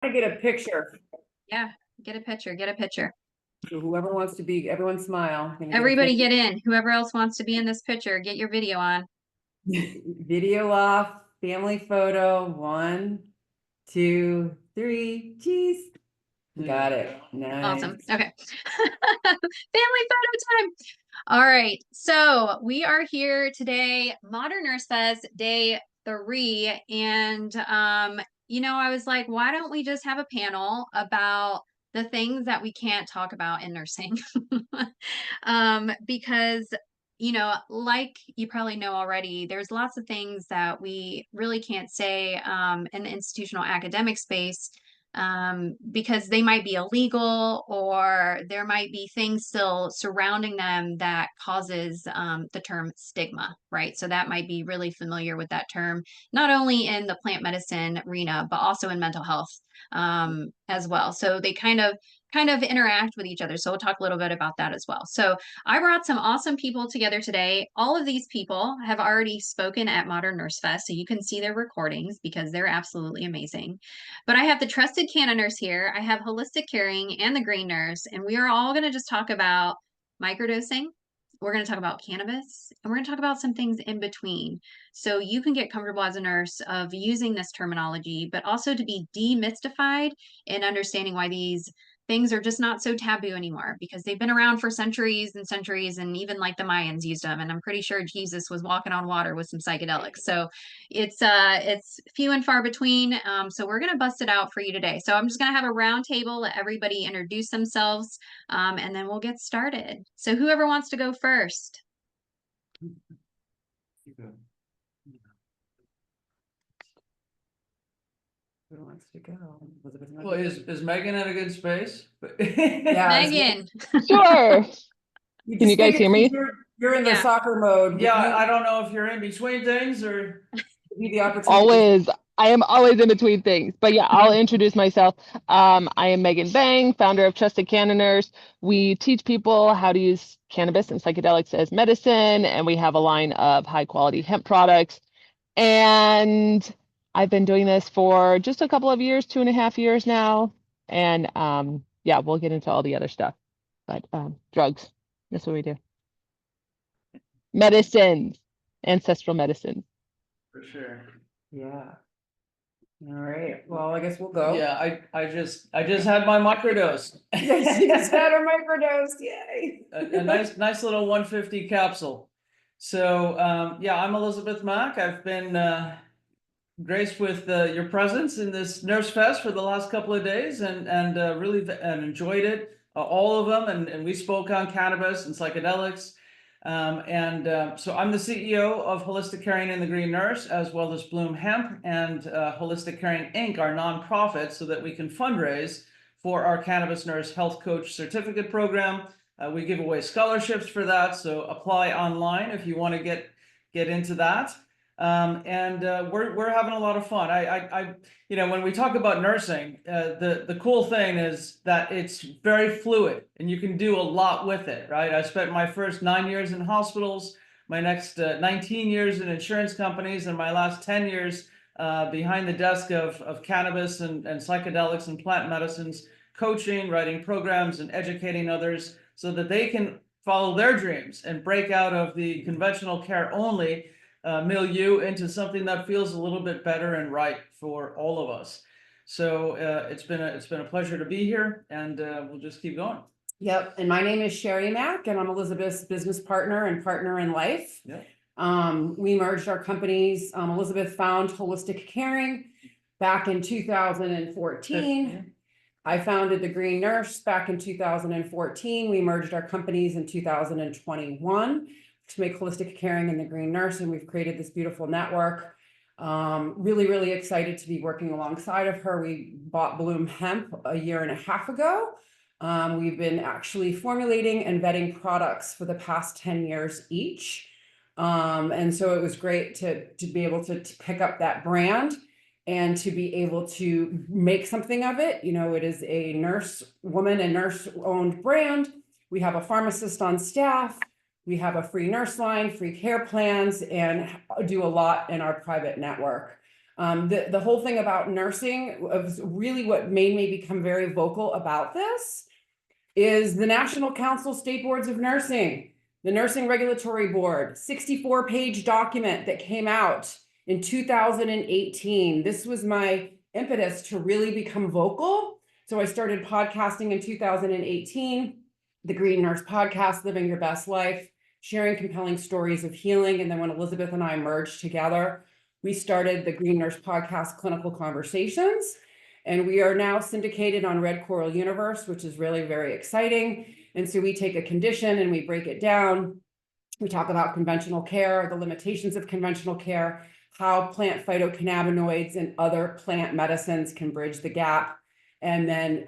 I get a picture. Yeah, get a picture, get a picture. So whoever wants to be, everyone smile. Gonna get a Everybody picture. get in. Whoever else wants to be in this picture, get your video on. Video off, family photo. 1, 2, 3. Cheese. Got it. Awesome. Nice. Okay. Family photo time. All right. So we are here today, Modern Nurse Fest, day 3. And I was like, why don't we just have a panel about the things that we can't talk about in nursing? Because like you probably know already, there's lots of things that we really can't say in the institutional academic space because they might be illegal or there might be things still surrounding them that causes the term stigma, right? So that might be really familiar with that term, not only in the plant medicine arena, but also in mental health as well. So they kind of interact with each other. So we'll talk a little bit about that as well. So I brought some awesome people together today. All of these people have already spoken at Modern Nurse Fest, so you can see their recordings because they're absolutely amazing. But I have the trusted Canna Nurse here. I have Holistic Caring and the Green Nurse, and we are all going to just talk about microdosing. We're going to talk about cannabis, and we're going to talk about some things in between. So you can get comfortable as a nurse of using this terminology, but also to be demystified and understanding why these things are just not so taboo anymore because they've been around for centuries and centuries, and even like the Mayans used them, and I'm pretty sure Jesus was walking on water with some psychedelics. So it's few and far between. So we're gonna bust it out for you today. So I'm just gonna have a round table, let everybody introduce themselves, and then we'll get started. So whoever wants to go first. Who wants to go? Well, is Megan in a good space? Yeah. Megan. Sure. Can you guys hear me? You're in the Yeah. soccer mode. Yeah, I don't know if you're in between things or. The opportunity. Always, I am always in between things. But yeah, I'll introduce myself. I am Megan Bang, founder of Trusted Canna Nurse. We teach people how to use cannabis and psychedelics as medicine, and we have a line of high quality hemp products. And I've been doing this for just a couple of years, 2.5 years now. And yeah, we'll get into all the other stuff. But drugs, that's what we do. Medicines, ancestral medicines. For sure. Yeah. All right. Well, I guess we'll go. Yeah, I just had my microdose. Yes, you just had a microdose. Yay. a nice little 150 capsule. So yeah, I'm Elizabeth Mack. I've been graced with your presence in this Nurse Fest for the last couple of days, and really enjoyed it, all of them, and we spoke on cannabis and psychedelics. So I'm the CEO of Holistic Caring and the Green Nurse, as well as Bloom Hemp and Holistic Caring Inc., our nonprofit, so that we can fundraise for our Cannabis Nurse Health Coach Certificate Program. We give away scholarships for that, so apply online if you want to get into that. We're having a lot of fun. When we talk about nursing, the cool thing is that it's very fluid and you can do a lot with it, right? I spent my first 9 years in hospitals, my next 19 years in insurance companies, and my last 10 years behind the desk of cannabis and psychedelics and plant medicines, coaching, writing programs, and educating others so that they can follow their dreams and break out of the conventional care only milieu into something that feels a little bit better and right for all of us. So it's been a pleasure to be here, and we'll just keep going. Yep. And my name is Sherry Mack, and I'm Elizabeth's business partner and partner in life. Yep. We merged our companies. Elizabeth found Holistic Caring back in 2014. Yeah. I founded the Green Nurse back in 2014. We merged our companies in 2021 to make Holistic Caring and the Green Nurse, and we've created this beautiful network. Really, really excited to be working alongside of her. We bought Bloom Hemp a 1.5 years ago. We've been actually formulating and vetting products for the past 10 years each. And so it was great to be able to pick up that brand and to be able to make something of it. It is a woman and nurse owned brand. We have a pharmacist on staff. We have a free nurse line, free care plans, and do a lot in our private network. The whole thing about nursing was really what made me become very vocal about this is the National Council State Boards of Nursing, the Nursing Regulatory Board, 64-page document that came out in 2018. This was my impetus to really become vocal. So I started podcasting in 2018, the Green Nurse Podcast, Living Your Best Life, sharing compelling stories of healing. And then when Elizabeth and I merged together, we started the Green Nurse Podcast Clinical Conversations. And we are now syndicated on Red Coral Universe, which is really very exciting. And so we take a condition and we break it down. We talk about conventional care, the limitations of conventional care, how plant phytocannabinoids and other plant medicines can bridge the gap, and then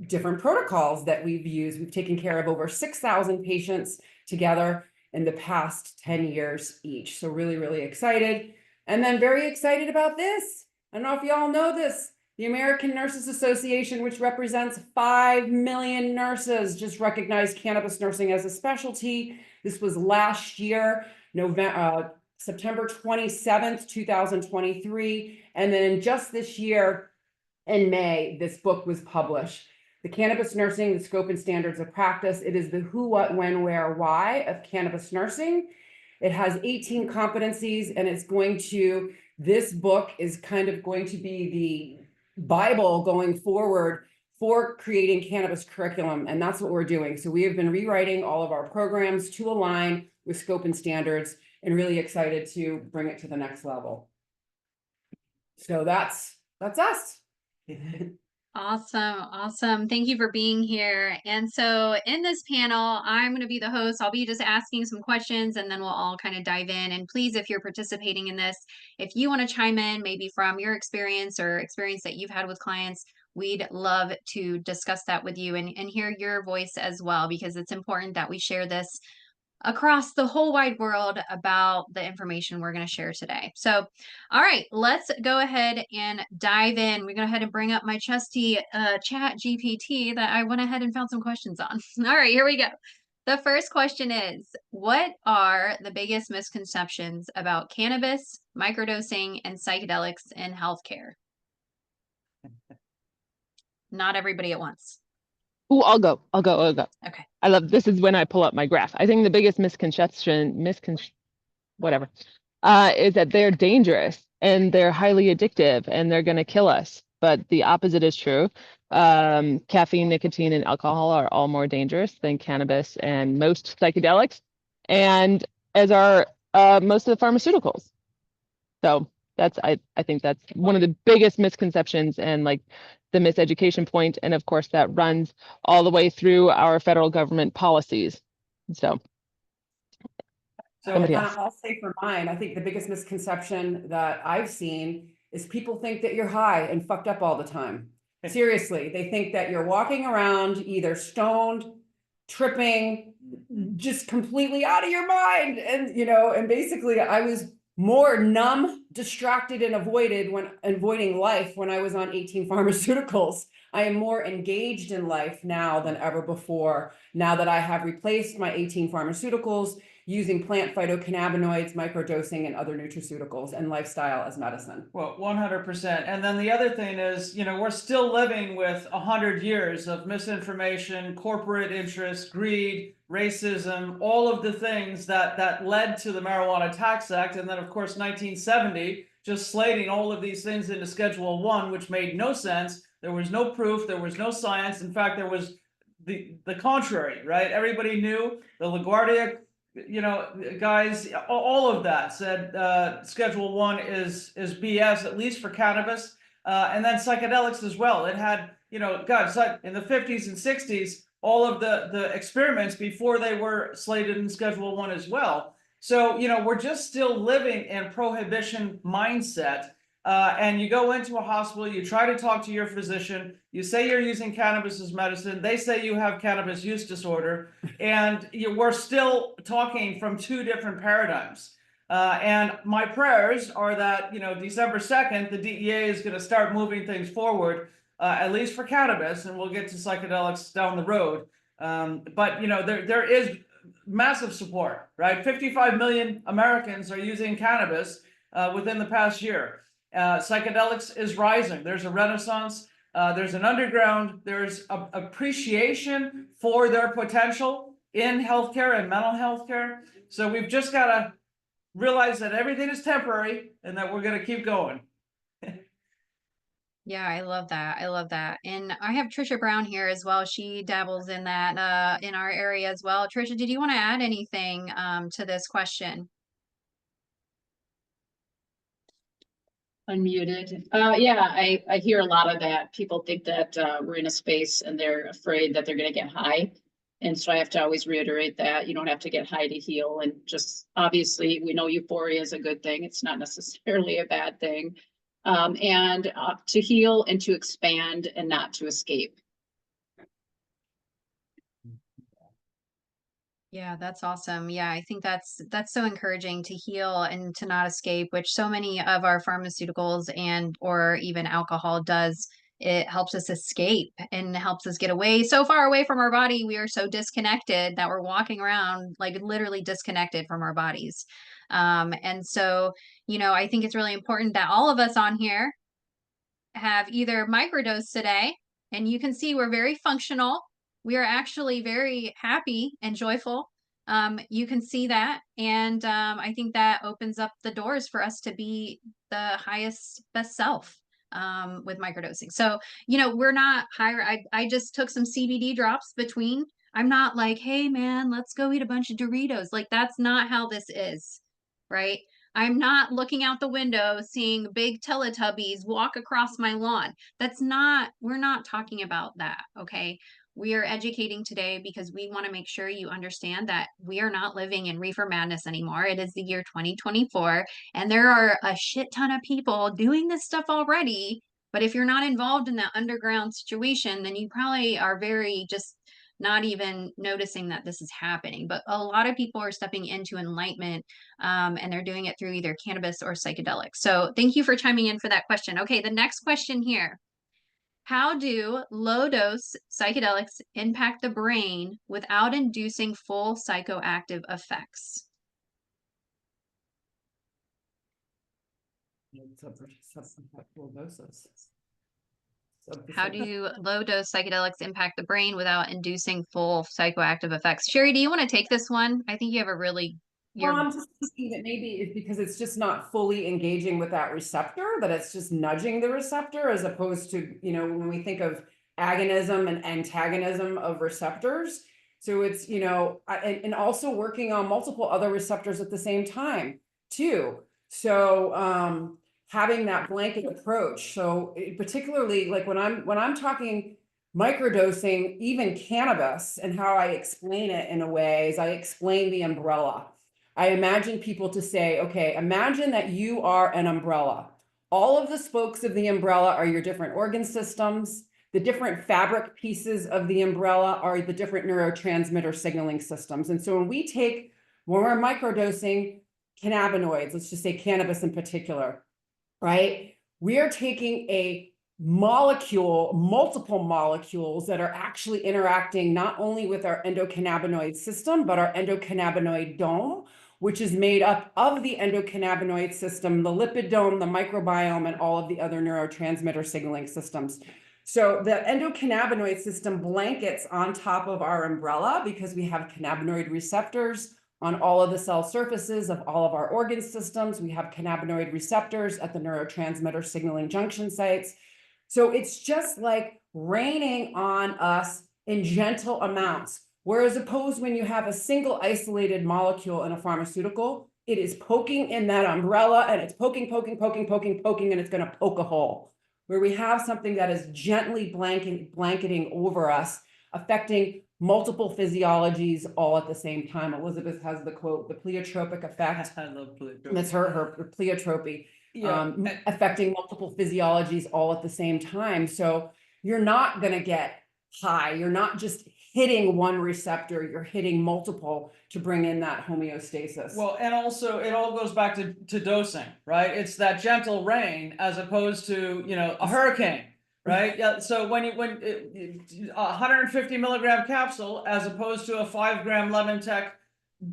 different protocols that we've used. We've taken care of over 6,000 patients together in the past 10 years each. So really, really excited. And then very excited about this. I don't know if you all know this. The American Nurses Association, which represents 5 million nurses, just recognized cannabis nursing as a specialty. This was last year, September 27th, 2023. And then just this year in May, this book was published. The Cannabis Nursing, the Scope and Standards of Practice. It is the who, what, when, where, why of cannabis nursing. It has 18 competencies, and this book is kind of going to be the Bible going forward for creating cannabis curriculum. And that's what we're doing. So we have been rewriting all of our programs to align with scope and standards, and really excited to bring it to the next level. So that's us. Awesome. Thank you for being here. And so in this panel, I'm going to be the host. I'll be just asking some questions and then we'll all kind of dive in. And please, if you're participating in this, if you want to chime in, maybe from your experience or experience that you've had with clients, we'd love to discuss that with you and hear your voice as well, because it's important that we share this across the whole wide world about the information we're going to share today. So, all right, let's go ahead and dive in. We're going to go ahead and bring up my trusty chat GPT that I went ahead and found some questions on. All right, here we go. The first question is, what are the biggest misconceptions about cannabis, microdosing, and psychedelics in healthcare? Not everybody at once. Ooh, I'll go. Okay. I love, this is when I pull up my graph. I think the biggest misconception, is that they're dangerous and they're highly addictive and they're going to kill us. But the opposite is true. Caffeine, nicotine, and alcohol are all more dangerous than cannabis and most psychedelics, and as are most of the pharmaceuticals. So I think that's one of the biggest misconceptions and like the miseducation point. And of course, that runs all the way through our federal government policies. So somebody else. I'll say for mine, I think the biggest misconception that I've seen is people think that you're high and fucked up all the time. Seriously, they think that you're walking around either stoned, tripping, just completely out of your mind. And basically I was more numb, distracted, and avoiding life when I was on 18 pharmaceuticals. I am more engaged in life now than ever before, now that I have replaced my 18 pharmaceuticals using plant phytocannabinoids, microdosing, and other nutraceuticals, and lifestyle as medicine. Well, 100%. And then the other thing is, we're still living with 100 years of misinformation, corporate interest, greed, racism, all of the things that led to the Marijuana Tax Act. And then, of course, 1970, just slating all of these things into Schedule I, which made no sense. There was no proof. There was no science. In fact, there was the contrary, right? Everybody knew. The LaGuardia guys, all of that said Schedule I is BS, at least for cannabis, and then psychedelics as well. It had, God, in the 50s and 60s, all of the experiments before they were slated in Schedule I as well. So, we're just still living in prohibition mindset. And you go into a hospital, you try to talk to your physician, you say you're using cannabis as medicine, they say you have cannabis use disorder, and we're still talking from two different paradigms. And my prayers are that, December 2nd, the DEA is going to start moving things forward, at least for cannabis, and we'll get to psychedelics down the road. But, there is massive support, right? 55 million Americans are using cannabis within the past year. Psychedelics is rising. There's a renaissance. There's an underground. There's a appreciation for their potential in healthcare and mental health care. So we've just got to realize that everything is temporary and that we're going to keep going. Yeah, I love that. I love that. And I have Trisha Brown here as well. She dabbles in that in our area as well. Trisha, did you want to add anything to this question? Unmuted. Yeah, I hear a lot of that. People think that we're in a space and they're afraid that they're going to get high. And so I have to always reiterate that you don't have to get high to heal. And just obviously, we know euphoria is a good thing. It's not necessarily a bad thing. And to heal and to expand and not to escape. Yeah, that's awesome. Yeah, I think that's so encouraging to heal and to not escape, which so many of our pharmaceuticals and or even alcohol does. It helps us escape and helps us get away so far away from our body. We are so disconnected that we're walking around like literally disconnected from our bodies. And so, you know, I think it's really important that all of us on here have either microdosed today, and you can see we're very functional. We are actually very happy and joyful. You can see that. And I think that opens up the doors for us to be the highest, best self with microdosing. So, you know, we're not higher. I just took some CBD drops between. I'm not like, hey, man, let's go eat a bunch of Doritos. Like, that's not how this is, right? I'm not looking out the window seeing big Teletubbies walk across my lawn. We're not talking about that, okay? We are educating today because we want to make sure you understand that we are not living in reefer madness anymore. It is the year 2024, and there are a shit ton of people doing this stuff already. But if you're not involved in that underground situation, then you probably are very just not even noticing that this is happening. But a lot of people are stepping into enlightenment and they're doing it through either cannabis or psychedelics. So thank you for chiming in for that question. Okay, the next question here. How do low dose psychedelics impact the brain without inducing full psychoactive effects? How do low dose psychedelics impact the brain without inducing full psychoactive effects? Sherry, do you want to take this one? I think you have a really Well, I'm just thinking that maybe it's because it's just not fully engaging with that receptor, that it's just nudging the receptor as opposed to, you know, when we think of agonism and antagonism of receptors. So it's, you know, and also working on multiple other receptors at the same time too. So having that blanket approach. So particularly like when I'm talking microdosing, even cannabis, and how I explain it in a way is I explain the umbrella. I imagine people to say, okay, imagine that you are an umbrella. All of the spokes of the umbrella are your different organ systems. The different fabric pieces of the umbrella are the different neurotransmitter signaling systems. And so when we're microdosing cannabinoids, let's just say cannabis in particular, right? We are taking a molecule, multiple molecules that are actually interacting not only with our endocannabinoid system, but our endocannabinoid dome, which is made up of the endocannabinoid system, the lipid dome, the microbiome, and all of the other neurotransmitter signaling systems. So the endocannabinoid system blankets on top of our umbrella because we have cannabinoid receptors on all of the cell surfaces of all of our organ systems. We have cannabinoid receptors at the neurotransmitter signaling junction sites. So it's just like raining on us in gentle amounts. Whereas opposed when you have a single isolated molecule in a pharmaceutical, it is poking in that umbrella and it's poking, and it's going to poke a hole. Where we have something that is gently blanketing over us, affecting multiple physiologies all at the same time. Elizabeth has the quote, the pleiotropic effect. I love pleiotropic. That's her pleiotropy. Yeah. Affecting multiple physiologies all at the same time. So you're not going to get high. You're not just hitting one receptor, you're hitting multiple to bring in that homeostasis. Well, and also it all goes back to dosing, right? It's that gentle rain as opposed to, you know, a hurricane, right? Yeah. So when 150 milligram capsule as opposed to a 5 gram lemon tech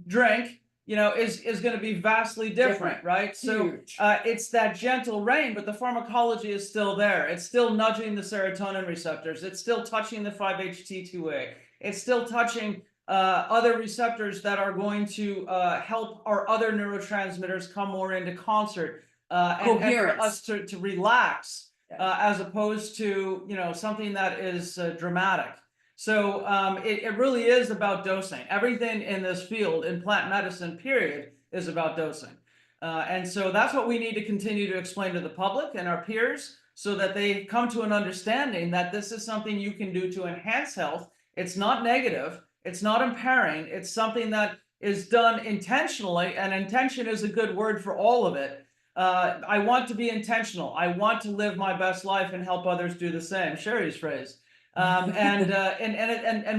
drink, is going to be vastly different, right? So Huge. it's that gentle rain, but the pharmacology is still there. It's still nudging the serotonin receptors. It's still touching the 5-HT2A. It's still touching other receptors that are going to help our other neurotransmitters come more into concert and for Coherence. us to relax Yeah. as opposed to something that is dramatic. So it really is about dosing. Everything in this field, in plant medicine, period, is about dosing. And so that's what we need to continue to explain to the public and our peers so that they come to an understanding that this is something you can do to enhance health. It's not negative. It's not impairing. It's something that is done intentionally, and intention is a good word for all of it. I want to be intentional. I want to live my best life and help others do the same. Sherry's phrase. And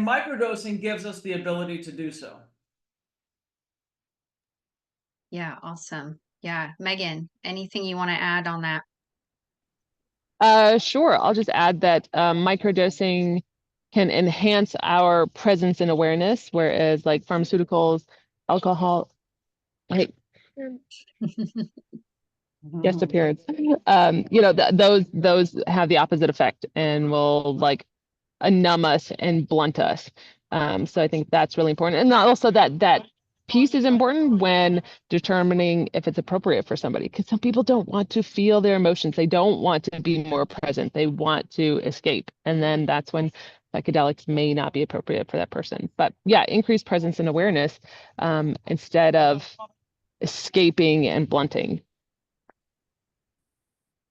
microdosing gives us the ability to do so. Yeah, awesome. Yeah, Megan, anything you want to add on that? Sure. I'll just add that microdosing can enhance our presence and awareness, whereas like pharmaceuticals, alcohol, like guest appearance, those have the opposite effect and will like numb us and blunt us. So I think that's really important. And also that piece is important when determining if it's appropriate for somebody, because some people don't want to feel their emotions. They don't want to be more present. They want to escape. And then that's when psychedelics may not be appropriate for that person. But yeah, increased presence and awareness instead of escaping and blunting.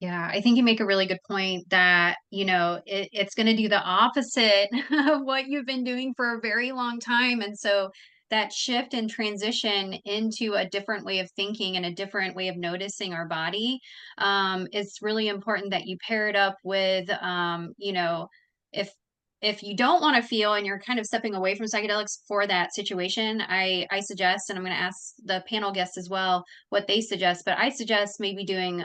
Yeah, I think you make a really good point that, it's going to do the opposite of what you've been doing for a very long time. And so that shift and transition into a different way of thinking and a different way of noticing our body, it's really important that you pair it up with, if you don't want to feel and you're kind of stepping away from psychedelics for that situation, I suggest, and I'm going to ask the panel guests as well what they suggest, but I suggest maybe doing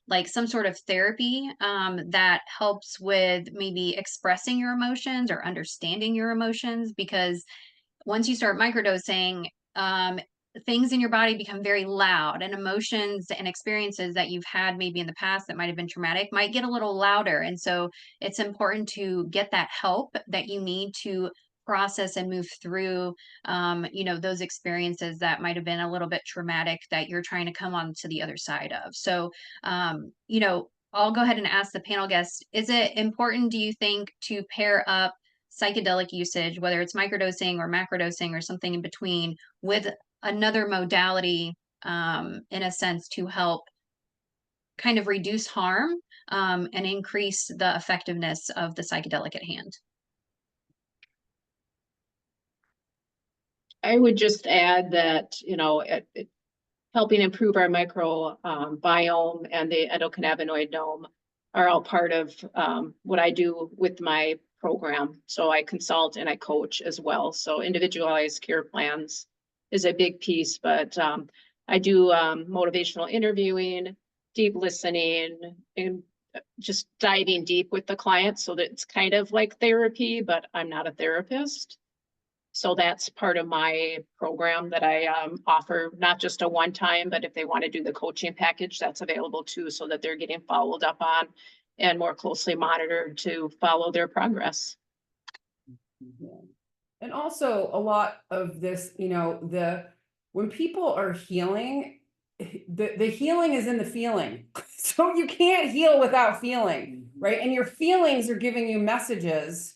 like some sort of therapy that helps with maybe expressing your emotions or understanding your emotions, because once you start microdosing, things in your body become very loud, and emotions and experiences that you've had maybe in the past that might have been traumatic might get a little louder. And so it's important to get that help that you need to process and move through those experiences that might have been a little bit traumatic that you're trying to come on to the other side of. So I'll go ahead and ask the panel guests, is it important, do you think, to pair up psychedelic usage, whether it's microdosing or macrodosing or something in between, with another modality, in a sense, to help kind of reduce harm and increase the effectiveness of the psychedelic at hand? I would just add that, helping improve our microbiome and the endocannabinoid dome are all part of what I do with my program. So I consult and I coach as well. So individualized care plans is a big piece, but I do motivational interviewing, deep listening, and just diving deep with the client so that it's kind of like therapy, but I'm not a therapist. So that's part of my program that I offer, not just a one-time, but if they want to do the coaching package, that's available too, so that they're getting followed up on and more closely monitored to follow their progress. Yeah. And also a lot of this, when people are healing, the healing is in the feeling. So you can't heal without feeling, right? And your feelings are giving you messages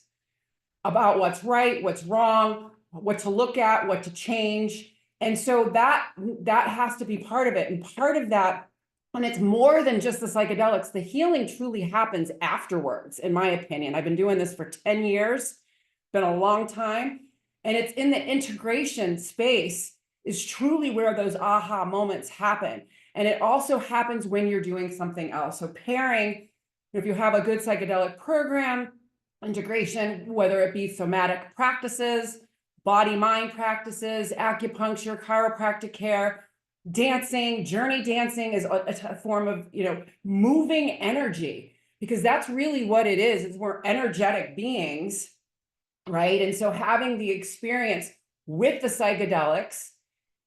about what's right, what's wrong, what to look at, what to change. And so that has to be part of it. And part of that, and it's more than just the psychedelics, the healing truly happens afterwards, in my opinion. I've been doing this for 10 years, been a long time. And it's in the integration space is truly where those aha moments happen. And it also happens when you're doing something else. So pairing, if you have a good psychedelic program, integration, whether it be somatic practices, body-mind practices, acupuncture, chiropractic care, dancing, journey dancing is a form of, moving energy, because that's really what it is we're energetic beings, right? And so having the experience with the psychedelics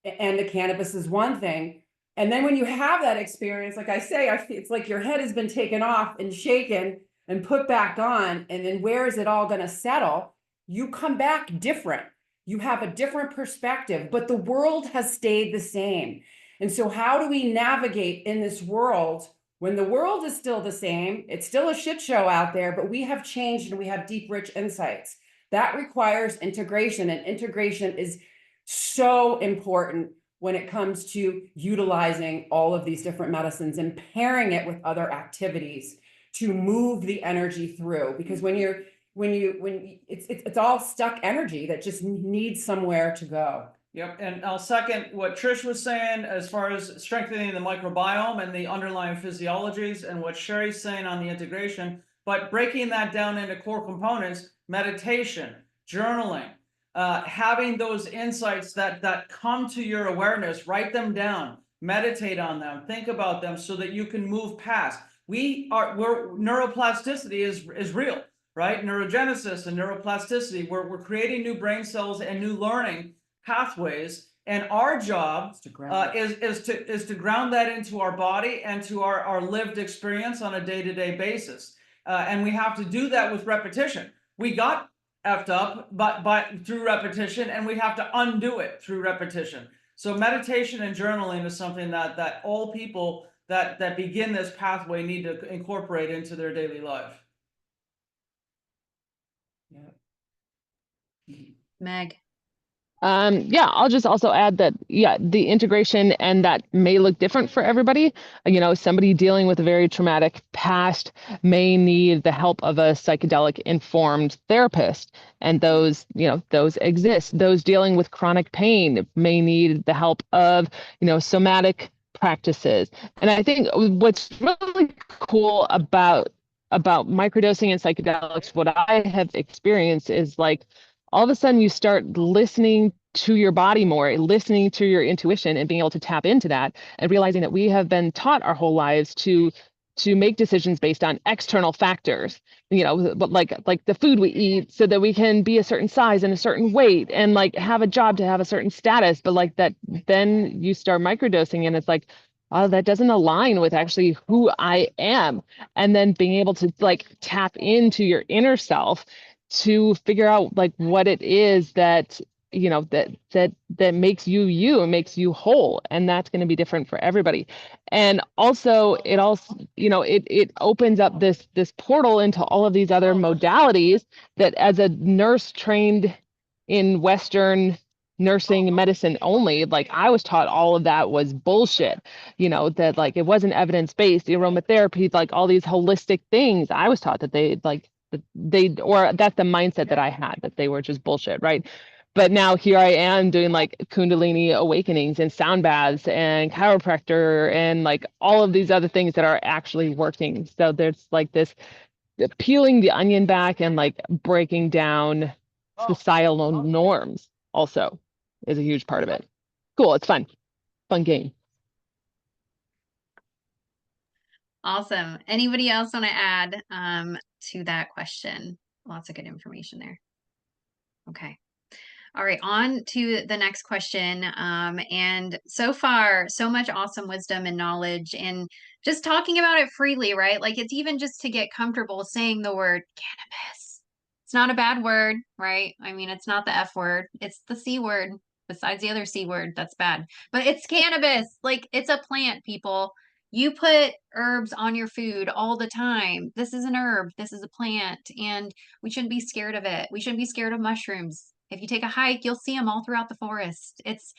and the cannabis is one thing. And then when you have that experience, like I say, I feel it's like your head has been taken off and shaken and put back on, and then where is it all going to settle? You come back different. You have a different perspective, but the world has stayed the same. And so how do we navigate in this world when the world is still the same? It's still a shit show out there, but we have changed and we have deep, rich insights. That requires integration, and integration is so important when it comes to utilizing all of these different medicines and pairing it with other activities to move the energy through. Because when it's all stuck energy that just needs somewhere to go. Yep, and I'll second what Trish was saying as far as strengthening the microbiome and the underlying physiologies, and what Sherry's saying on the integration, but breaking that down into core components: meditation, journaling, having those insights that come to your awareness, write them down, meditate on them, think about them so that you can move past. Neuroplasticity is real, right? Neurogenesis and neuroplasticity, we're creating new brain cells and new learning pathways, and our job is to ground that into our body and to our lived experience on a day-to-day basis, and we have to do that with repetition. We got effed up but through repetition, and we have to undo it through repetition. So meditation and journaling is something that all people that begin this pathway need to incorporate into their daily life. Meg. Yeah, I'll just also add that, yeah, the integration, and that may look different for everybody. You know, somebody dealing with a very traumatic past may need the help of a psychedelic informed therapist. And those, you know, those exist. Those dealing with chronic pain may need the help of, you know, somatic practices. And I think what's really cool about microdosing and psychedelics, what I have experienced is like, all of a sudden you start listening to your body more, listening to your intuition, and being able to tap into that, and realizing that we have been taught our whole lives to make decisions based on external factors, you know, but like the food we eat so that we can be a certain size and a certain weight, and like have a job to have a certain status. But like that, then you start microdosing and it's like, oh, that doesn't align with actually who I am. And then being able to like tap into your inner self to figure out like what it is that, you know, that makes you and makes you whole. And that's going to be different for everybody. And also it also, you know, it opens up this portal into all of these other modalities that, as a nurse trained in Western nursing medicine only, like I was taught all of that was bullshit, you know, that like it wasn't evidence-based, the aromatherapy, like all these holistic things. I was taught that or that's the mindset that I had, that they were just bullshit, right? But now here I am doing like Kundalini awakenings and sound baths and chiropractor and like all of these other things that are actually working. So there's like this peeling the onion back and like breaking down societal norms also is a huge part of it. Cool. It's fun game. Awesome. Anybody else want to add to that question? Lots of good information there. Okay. All right, on to the next question. And so far, so much awesome wisdom and knowledge, and just talking about it freely, right? Like it's even just to get comfortable saying the word cannabis. It's not a bad word, right? I mean, it's not the F word, it's the C word, besides the other C word, that's bad. But it's cannabis, like it's a plant, people. You put herbs on your food all the time. This is an herb, this is a plant, and we shouldn't be scared of it. We shouldn't be scared of mushrooms. If you take a hike, you'll see them all throughout the forest. It's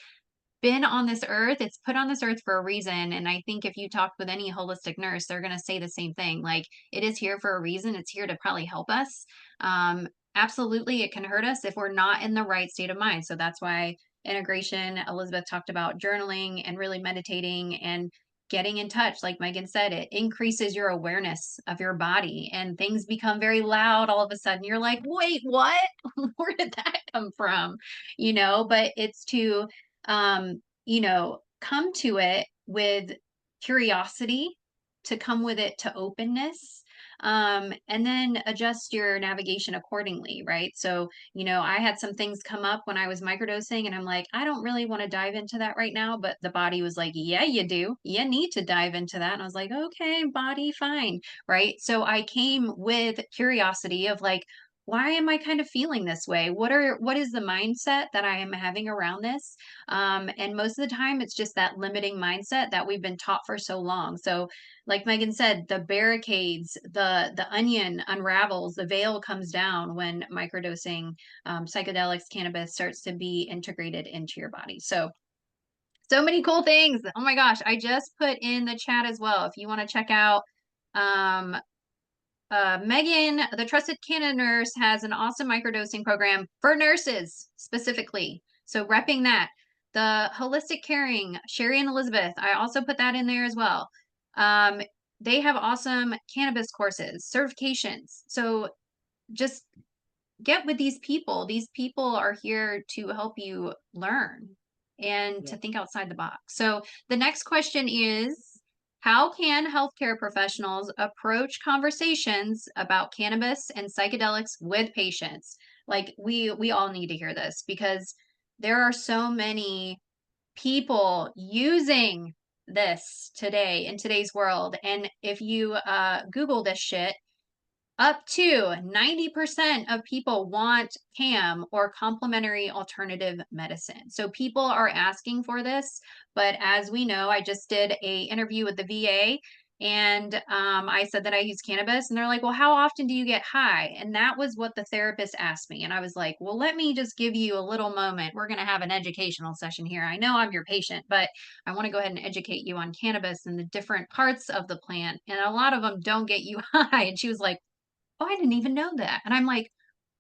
been on this earth, it's put on this earth for a reason. And I think if you talk with any holistic nurse, they're going to say the same thing. Like it is here for a reason. It's here to probably help us. Absolutely, it can hurt us if we're not in the right state of mind. So that's why integration, Elizabeth talked about journaling and really meditating and getting in touch. Like Megan said, it increases your awareness of your body, and things become very loud all of a sudden. You're like, wait, what? Where did that come from? You know, but it's to you know, come to it with curiosity, to come with it to openness, And then adjust your navigation accordingly, right? So, I had some things come up when I was microdosing, and I'm like, I don't really want to dive into that right now. But the body was like, yeah, you do. You need to dive into that. And I was like, okay, body, fine. Right. So I came with curiosity of like, why am I kind of feeling this way? What is the mindset that I am having around this? And most of the time it's just that limiting mindset that we've been taught for so long. So like Megan said, the barricades, the onion unravels, the veil comes down when microdosing psychedelics, cannabis starts to be integrated into your body. So many cool things. Oh my gosh, I just put in the chat as well. If you want to check out um, Megan, the Trusted Canada Nurse, has an awesome microdosing program for nurses specifically. So repping that. The Holistic Caring, Sherry and Elizabeth, I also put that in there as well. They have awesome cannabis courses, certifications. So just get with these people. These people are here to help you learn and to think outside the box. So the next question is, how can healthcare professionals approach conversations about cannabis and psychedelics with patients? Like we all need to hear this because there are so many people using this today in today's world. And if you Google this shit, up to 90% of people want CAM or complementary alternative medicine. So people are asking for this, but as we know, I just did a interview with the VA and I said that I use cannabis and they're like, well, how often do you get high? And that was what the therapist asked me. And I was like, well, let me just give you a little moment. We're going to have an educational session here. I know I'm your patient, but I want to go ahead and educate you on cannabis and the different parts of the plant. And a lot of them don't get you high. And she was like, oh, I didn't even know that. And I'm like,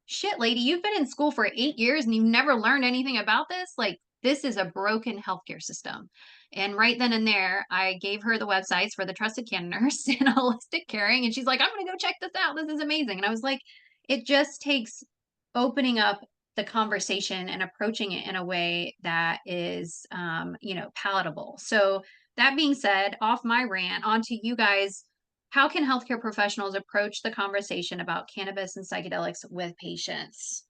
shit, lady, you've been in school for 8 years and you've never learned anything about this. Like, this is a broken healthcare system. And right then and there, I gave her the websites for the Trusted Canada Nurse and Holistic Caring. And she's like, I'm going to go check this out. This is amazing. And I was like, it just takes opening up the conversation and approaching it in a way that is, palatable. So that being said, off my rant, onto you guys. How can healthcare professionals approach the conversation about cannabis and psychedelics with patients?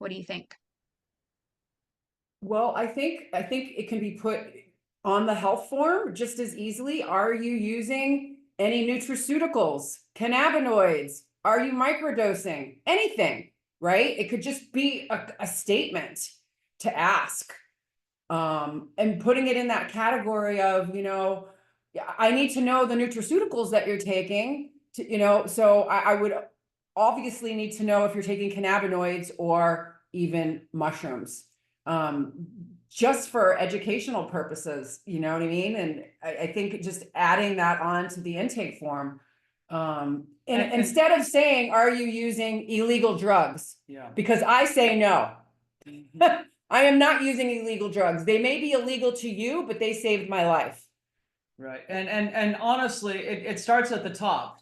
What do you think? Well, I think it can be put on the health form just as easily. Are you using any nutraceuticals, cannabinoids? Are you microdosing? Anything, right? It could just be a statement to ask. And putting it in that category of, I need to know the nutraceuticals that you're taking to, so I would obviously need to know if you're taking cannabinoids or even mushrooms. Just for educational purposes, you know what I mean? And I think just adding that on to the intake form. And instead of saying, are you using illegal drugs? Yeah. Because I say no. I am not using illegal drugs. They may be illegal to you, but they saved my life. Right. And honestly, it starts at the top,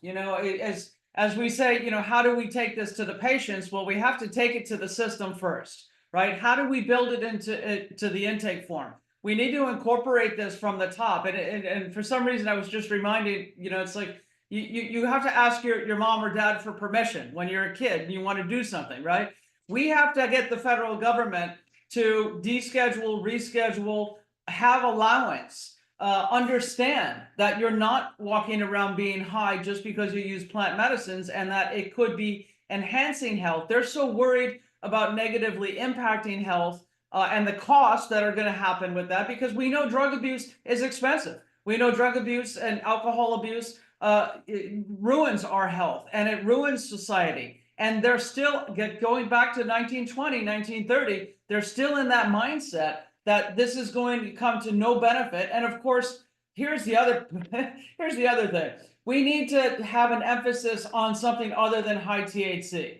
as we say, how do we take this to the patients? Well, we have to take it to the system first, right? How do we build it into the intake form? We need to incorporate this from the top. And for some reason, I was just reminded, it's like you have to ask your mom or dad for permission when you're a kid and you want to do something, right? We have to get the federal government to deschedule, reschedule, have allowance. Understand that you're not walking around being high just because you use plant medicines and that it could be enhancing health. They're so worried about negatively impacting health and the costs that are going to happen with that because we know drug abuse is expensive. We know drug abuse and alcohol abuse it ruins our health and it ruins society. And they're still going back to 1920, 1930. They're still in that mindset that this is going to come to no benefit. And of course, here's the other thing. We need to have an emphasis on something other than high THC.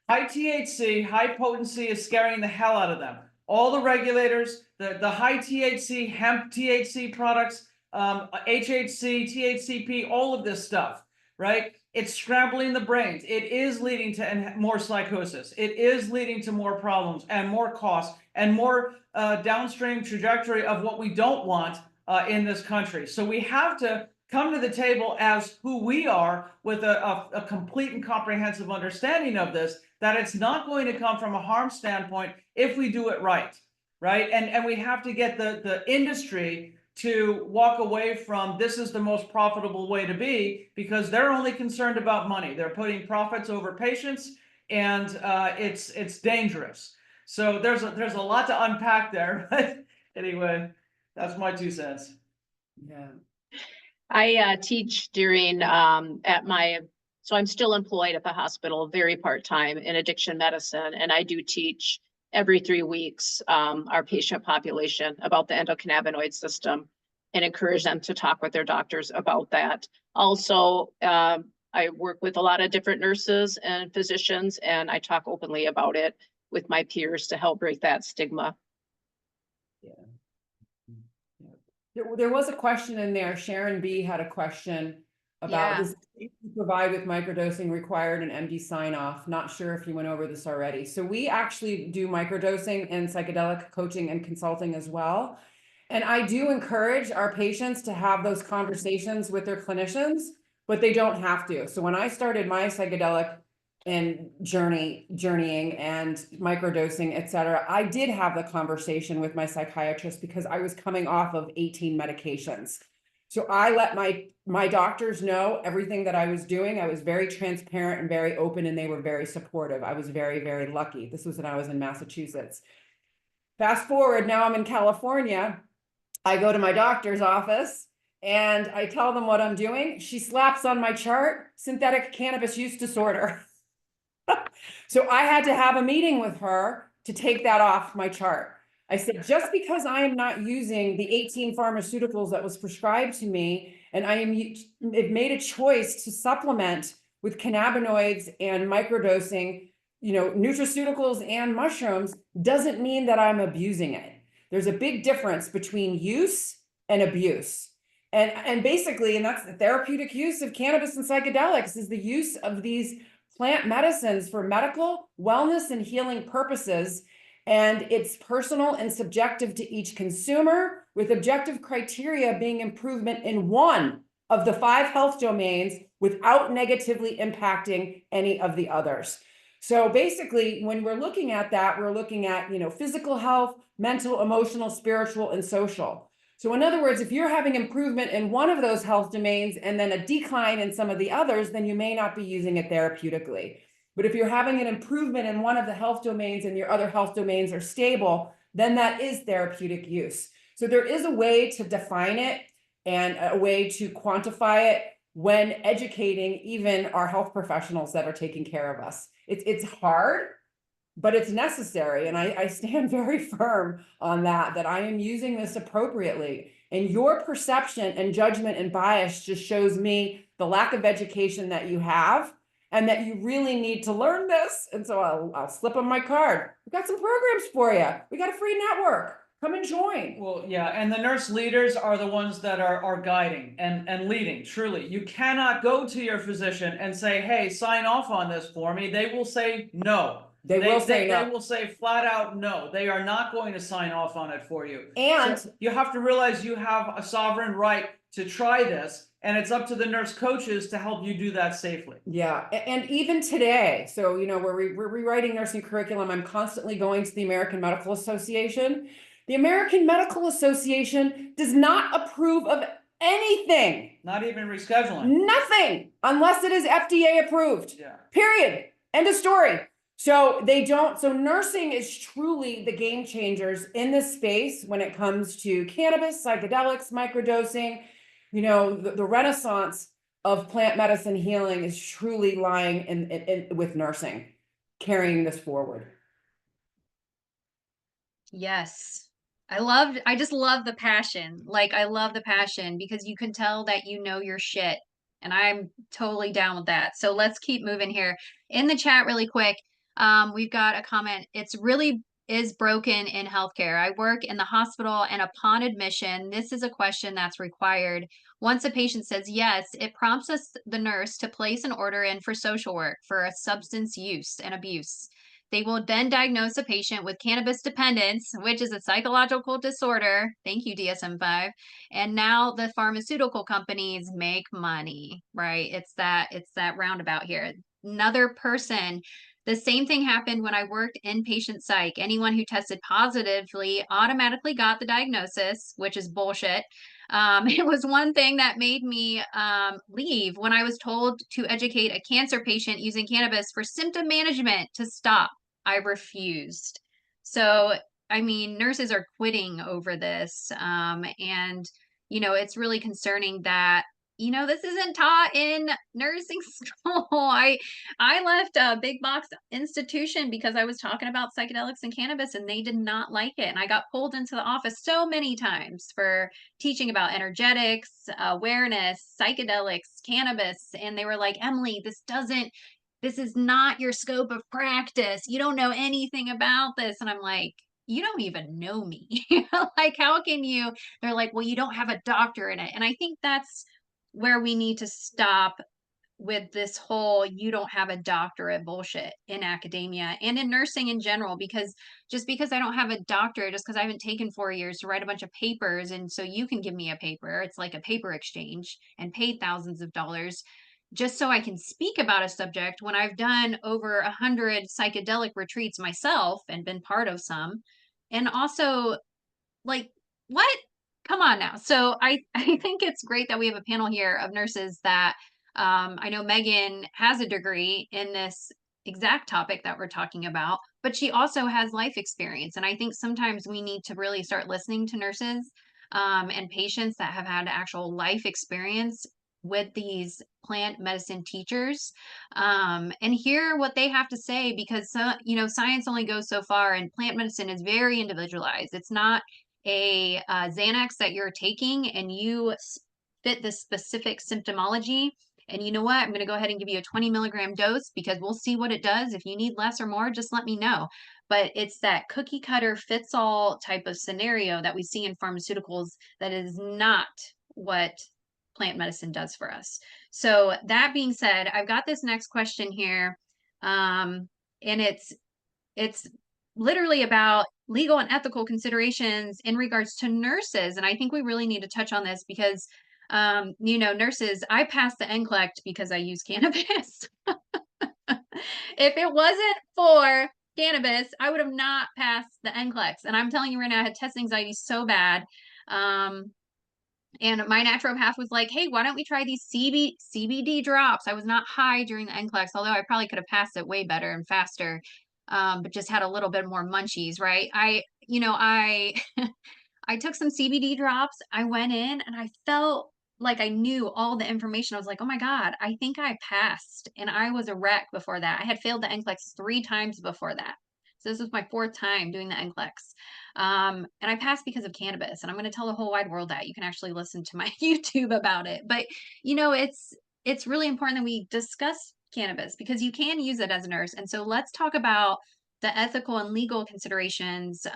High THC, high potency is scaring the hell out of them. All the regulators, the high THC, hemp THC products, HHC, THCP, all of this stuff, right? It's scrambling the brains. It is leading to more psychosis. It is leading to more problems and more costs and more downstream trajectory of what we don't want in this country. So we have to come to the table as who we are with a complete and comprehensive understanding of this, that it's not going to come from a harm standpoint if we do it right, right? And we have to get the industry to walk away from this is the most profitable way to be, because they're only concerned about money. They're putting profits over patients, and it's dangerous. So there's a lot to unpack there. But anyway, that's my 2 cents. Yeah. I teach during so I'm still employed at the hospital, very part-time in addiction medicine, and I do teach every 3 weeks our patient population about the endocannabinoid system and encourage them to talk with their doctors about that. Also, I work with a lot of different nurses and physicians, and I talk openly about it with my peers to help break that stigma. There was a question in there. Sharon B had a question about Yeah. does you provide with microdosing required an MD sign off? Not sure if you went over this already. So we actually do microdosing and psychedelic coaching and consulting as well. And I do encourage our patients to have those conversations with their clinicians, but they don't have to. So when I started my psychedelic and journeying and microdosing, et cetera, I did have the conversation with my psychiatrist because I was coming off of 18 medications. So I let my doctors know everything that I was doing. I was very transparent and very open, and they were very supportive. I was very, very lucky. This was when I was in Massachusetts. Fast forward, now I'm in California. I go to my doctor's office and I tell them what I'm doing. She slaps on my chart, synthetic cannabis use disorder. So I had to have a meeting with her to take that off my chart. I said, just because I am not using the 18 pharmaceuticals that was prescribed to me, and it made a choice to supplement with cannabinoids and microdosing, nutraceuticals and mushrooms, doesn't mean that I'm abusing it. There's a big difference between use and abuse. And basically, and that's the therapeutic use of cannabis and psychedelics, is the use of these plant medicines for medical wellness and healing purposes. And it's personal and subjective to each consumer, with objective criteria being improvement in one of the 5 health domains without negatively impacting any of the others. So basically, when we're looking at that, we're looking at, physical health, mental, emotional, spiritual, and social. So in other words, if you're having improvement in one of those health domains and then a decline in some of the others, then you may not be using it therapeutically. But if you're having an improvement in one of the health domains and your other health domains are stable, then that is therapeutic use. So there is a way to define it and a way to quantify it when educating even our health professionals that are taking care of us. It's hard, but it's necessary. And I stand very firm on that I am using this appropriately. And your perception and judgment and bias just shows me the lack of education that you have, and that you really need to learn this. And so I'll slip on my card. We've got some programs for you. We got a free network. Come and join. Well, yeah, and the nurse leaders are the ones that are guiding and leading, truly. You cannot go to your physician and say, hey, sign off on this for me. They will say no. They will say no. They will say flat out no. They are not going to sign off on it for you. And so you have to realize you have a sovereign right to try this, and it's up to the nurse coaches to help you do that safely. yeah, and even today, so we're rewriting nursing curriculum. I'm constantly going to the American Medical Association. The American Medical Association does not approve of anything. Not even rescheduling. Nothing, unless it is FDA approved. Yeah. Period. End of story. So they don't, so nursing is truly the game changers in this space when it comes to cannabis, psychedelics, microdosing. The renaissance of plant medicine healing is truly lying in with nursing, carrying this forward. Yes. I just love the passion. Like, I love the passion because you can tell that you know your shit. And I'm totally down with that. So let's keep moving here. In the chat really quick, we've got a comment. It's really is broken in healthcare. I work in the hospital, and upon admission, this is a question that's required. Once a patient says yes, it prompts the nurse to place an order in for social work for a substance use and abuse. They will then diagnose a patient with cannabis dependence, which is a psychological disorder. Thank you, DSM-5. And now the pharmaceutical companies make money, right? It's that roundabout here. Another person, the same thing happened when I worked inpatient psych. Anyone who tested positively automatically got the diagnosis, which is bullshit. It was one thing that made me leave when I was told to educate a cancer patient using cannabis for symptom management to stop. I refused. So, I mean, nurses are quitting over this. And, it's really concerning that, this isn't taught in nursing school. I left a big box institution because I was talking about psychedelics and cannabis and they did not like it. And I got pulled into the office so many times for teaching about energetics, awareness, psychedelics, cannabis. And they were like, Emily, this is not your scope of practice. You don't know anything about this. And I'm like, you don't even know me. Like, how can you? They're like, well, you don't have a doctor in it. And I think that's where we need to stop with this whole you don't have a doctorate bullshit in academia and in nursing in general, because just because I don't have a doctorate, just because I haven't taken 4 years to write a bunch of papers and so you can give me a paper, it's like a paper exchange, and pay thousands of dollars just so I can speak about a subject when I've done over 100 psychedelic retreats myself and been part of some. And also, like, what? Come on now. So I think it's great that we have a panel here of nurses that I know Megan has a degree in this exact topic that we're talking about, but she also has life experience. And I think sometimes we need to really start listening to nurses and patients that have had actual life experience with these plant medicine teachers and hear what they have to say, because science only goes so far and plant medicine is very individualized. It's not a Xanax that you're taking and you fit the specific symptomology. And you know what? I'm going to go ahead and give you a 20 milligram dose because we'll see what it does. If you need less or more, just let me know. But it's that cookie cutter fits all type of scenario that we see in pharmaceuticals that is not what plant medicine does for us. So that being said, I've got this next question here. And it's literally about legal and ethical considerations in regards to nurses. And I think we really need to touch on this because, nurses, I passed the NCLEX because I use cannabis. If it wasn't for cannabis, I would have not passed the NCLEX. And I'm telling you right now, I had test anxiety so bad. And my naturopath was like, hey, why don't we try these CBD drops? I was not high during the NCLEX, although I probably could have passed it way better and faster, but just had a little bit more munchies, right? I I took some CBD drops. I went in and I felt like I knew all the information. I was like, oh my God, I think I passed. And I was a wreck before that. I had failed the NCLEX 3 times before that. So this was my 4th time doing the NCLEX. And I passed because of cannabis. And I'm going to tell the whole wide world that. You can actually listen to my YouTube about it. But, it's really important that we discuss cannabis because you can use it as a nurse. And so let's talk about the ethical and legal considerations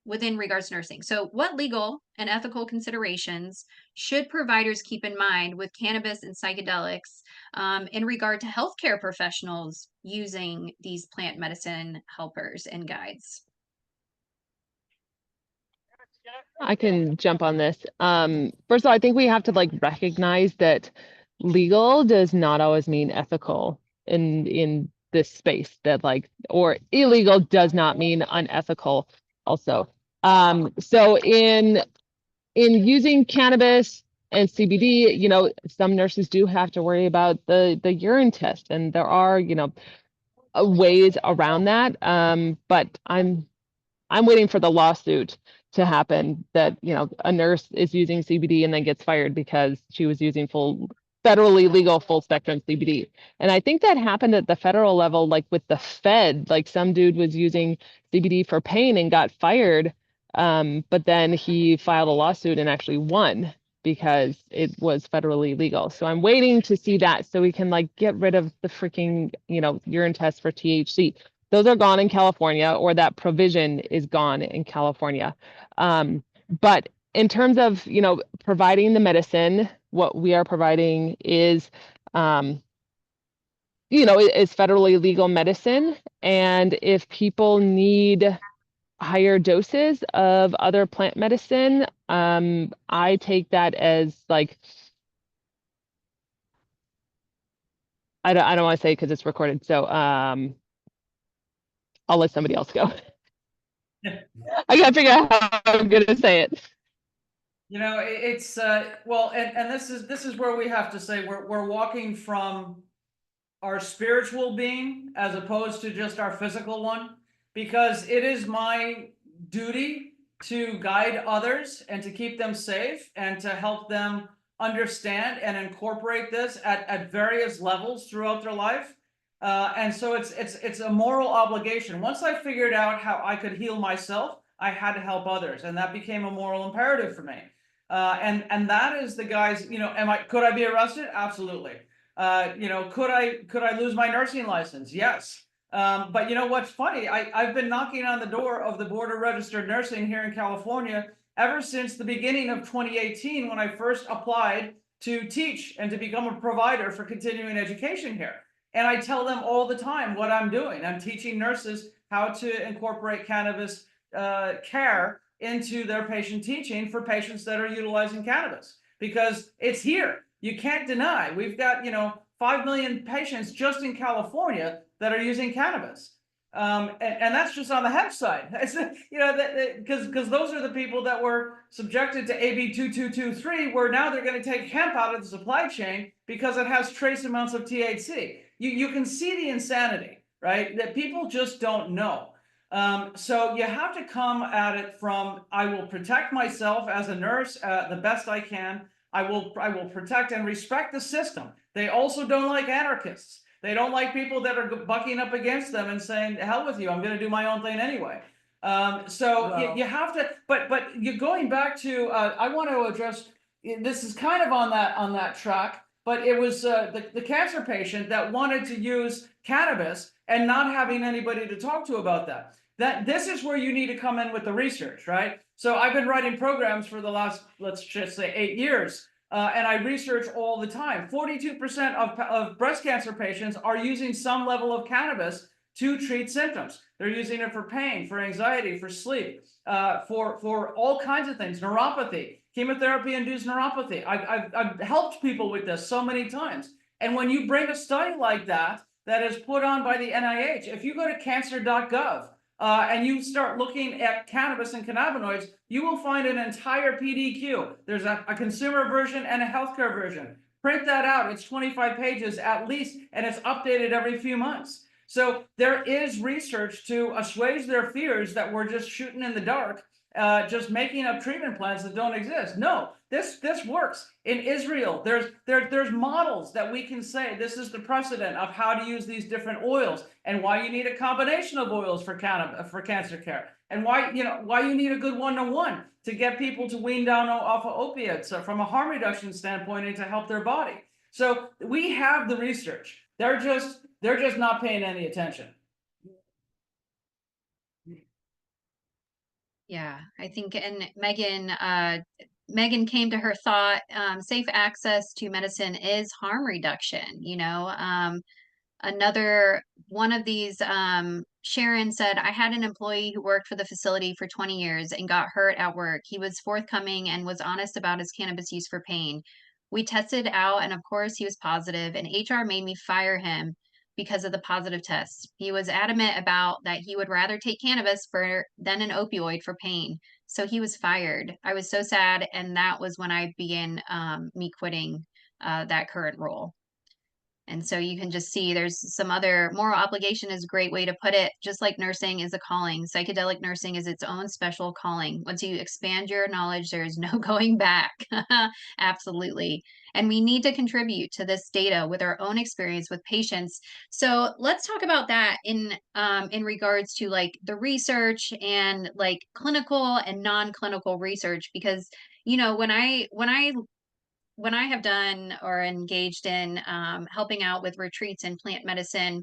within regards to nursing. So what legal and ethical considerations should providers keep in mind with cannabis and psychedelics in regard to healthcare professionals using these plant medicine helpers and guides? I can jump on this. First of all, I think we have to recognize that legal does not always mean ethical in this space, that or illegal does not mean unethical also. So in using cannabis and CBD, some nurses do have to worry about the urine test, and there are, ways around that. But I'm waiting for the lawsuit to happen that, a nurse is using CBD and then gets fired because she was using federally legal full spectrum CBD. And I think that happened at the federal level, with the Fed, some dude was using CBD for pain and got fired. But then he filed a lawsuit and actually won because it was federally legal. So I'm waiting to see that so we can get rid of the freaking, urine test for THC. Those are gone in California, or that provision is gone in California. But in terms of, providing the medicine, what we are providing is is federally legal medicine. And if people need higher doses of other plant medicine, I take that as like, I don't want to say because it's recorded. So I'll let somebody else go. I gotta figure out how I'm gonna say it. It's well, and this is where we have to say we're walking from our spiritual being as opposed to just our physical one, because it is my duty to guide others and to keep them safe and to help them understand and incorporate this at various levels throughout their life. And so it's a moral obligation. Once I figured out how I could heal myself, I had to help others, and that became a moral imperative for me. And that is the guys, could I be arrested? Absolutely. Could I lose my nursing license? Yes. But you know what's funny? I've been knocking on the door of the Board of Registered Nursing here in California ever since the beginning of 2018, when I first applied to teach and to become a provider for continuing education here. And I tell them all the time what I'm doing. I'm teaching nurses how to incorporate cannabis care into their patient teaching for patients that are utilizing cannabis, because it's here. You can't deny we've got 5 million patients just in California that are using cannabis, and that's just on the hemp side. Because those are the people that were subjected to AB 2223, where now they're going to take hemp out of the supply chain because it has trace amounts of THC. You can see the insanity, right? That people just don't know. So you have to come at it from, I will protect myself as a nurse the best I can. I will protect and respect the system. They also don't like anarchists. They don't like people that are bucking up against them and saying, hell with you, I'm going to do my own thing anyway. You have to, but you're going back to, I want to address, this is kind of on that track, but it was the cancer patient that wanted to use cannabis and not having anybody to talk to about that. This is where you need to come in with the research, right? So I've been writing programs for the last, let's just say 8 years, and I research all the time. 42% of breast cancer patients are using some level of cannabis to treat symptoms. They're using it for pain, for anxiety, for sleep, for all kinds of things, neuropathy, chemotherapy-induced neuropathy. I've helped people with this so many times. And when you bring a study like that is put on by the NIH, if you go to cancer.gov, and you start looking at cannabis and cannabinoids, you will find an entire PDQ. There's a consumer version and a healthcare version. Print that out. It's 25 pages at least, and it's updated every few months. So there is research to assuage their fears that we're just shooting in the dark, just making up treatment plans that don't exist. No, this works. In Israel, there's models that we can say this is the precedent of how to use these different oils and why you need a combination of oils for cancer care, and why you need a good one-to-one to get people to wean down off of opiates from a harm reduction standpoint and to help their body. So we have the research. They're just not paying any attention. Yeah, I think, and Megan came to her thought, safe access to medicine is harm reduction. Another one of these, Sharon said, I had an employee who worked for the facility for 20 years and got hurt at work. He was forthcoming and was honest about his cannabis use for pain. We tested out, and of course, he was positive, and HR made me fire him because of the positive test. He was adamant about that he would rather take cannabis than an opioid for pain. So he was fired. I was so sad, and that was when I began me quitting that current role. And so you can just see there's some other moral obligation is a great way to put it. Just like nursing is a calling, psychedelic nursing is its own special calling. Once you expand your knowledge, there is no going back. Absolutely. And we need to contribute to this data with our own experience with patients. So let's talk about that in regards to like the research and like clinical and non-clinical research, because when I have done or engaged in helping out with retreats in plant medicine,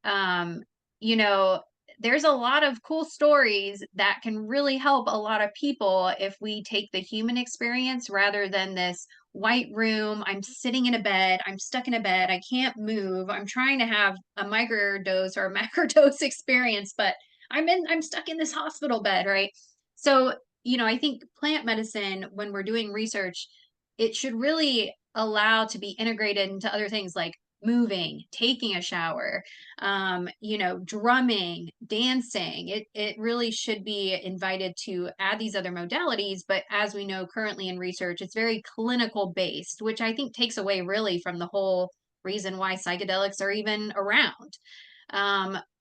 um, you know, there's a lot of cool stories that can really help a lot of people if we take the human experience rather than this white room. I'm sitting in a bed. I'm stuck in a bed. I can't move. I'm trying to have a microdose or a macrodose experience, but I'm stuck in this hospital bed, right? So, I think plant medicine, when we're doing research, it should really allow to be integrated into other things like moving, taking a shower, drumming, dancing. It really should be invited to add these other modalities. But as we know currently in research, it's very clinical based, which I think takes away really from the whole reason why psychedelics are even around.